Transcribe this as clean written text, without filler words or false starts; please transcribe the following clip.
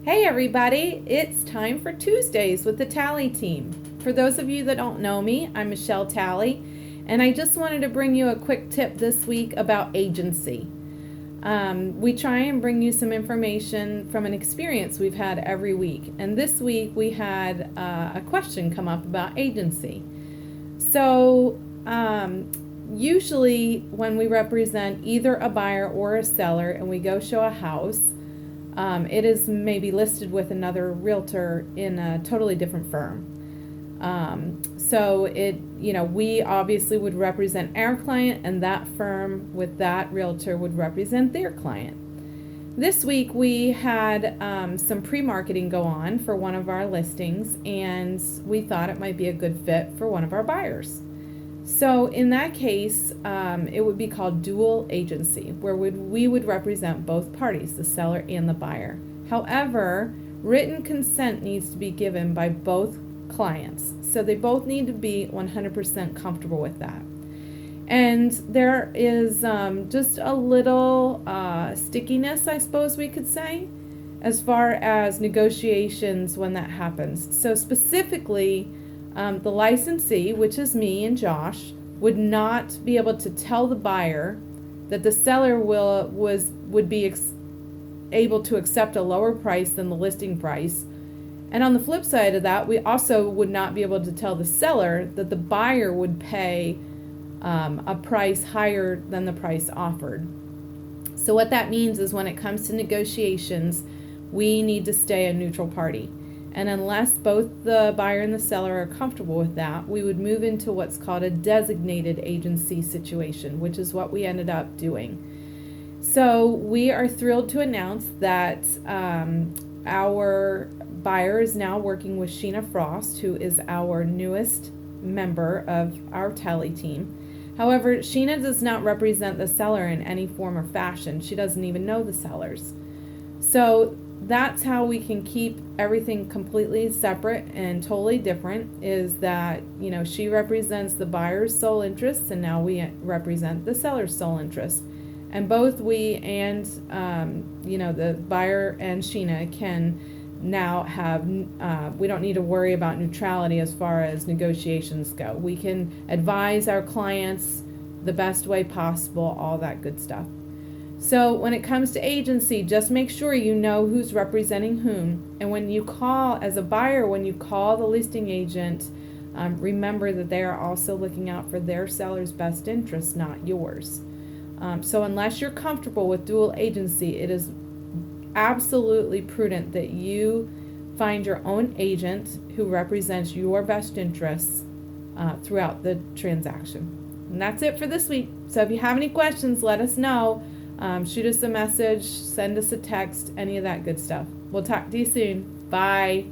Hey everybody, it's time for Tuesdays with the Talley Team. For those of you that don't know me, I'm Michelle Talley, and I just wanted to bring you a quick tip this week about agency. We try and bring you some information from an experience we've had every week, and this week we had a question come up about agency. So usually when we represent either a buyer or a seller and we go show a house, it is maybe listed with another realtor in a totally different firm. So we obviously would represent our client, and that firm with that realtor would represent their client. This week we had some pre-marketing go on for one of our listings, and we thought it might be a good fit for one of our buyers. So in that case, it would be called dual agency, where we would represent both parties, the seller and the buyer. However, written consent needs to be given by both clients. So they both need to be 100% comfortable with that. And there is just a little stickiness, I suppose we could say, as far as negotiations when that happens. So specifically, the licensee, which is me and Josh, would not be able to tell the buyer that the seller would be able to accept a lower price than the listing price. And on the flip side of that, we also would not be able to tell the seller that the buyer would pay a price higher than the price offered. So what that means is when it comes to negotiations, we need to stay a neutral party. And unless both the buyer and the seller are comfortable with that, we would move into what's called a designated agency situation, which is what we ended up doing. So we are thrilled to announce that our buyer is now working with Sheena Frost, who is our newest member of our Talley team. However, Sheena does not represent the seller in any form or fashion. She doesn't even know the sellers. So that's how we can keep everything completely separate and totally different, is that, she represents the buyer's sole interests, and now we represent the seller's sole interest. And both we and, the buyer and Sheena can now have, we don't need to worry about neutrality as far as negotiations go. We can advise our clients the best way possible, all that good stuff. So when it comes to agency, just make sure you know who's representing whom. And when you call, as a buyer, when you call the listing agent, remember that they are also looking out for their seller's best interest, not yours. So unless you're comfortable with dual agency, it is absolutely prudent that you find your own agent who represents your best interests throughout the transaction. And that's it for this week. So if you have any questions, let us know. Shoot us a message, send us a text, any of that good stuff. We'll talk to you soon. Bye.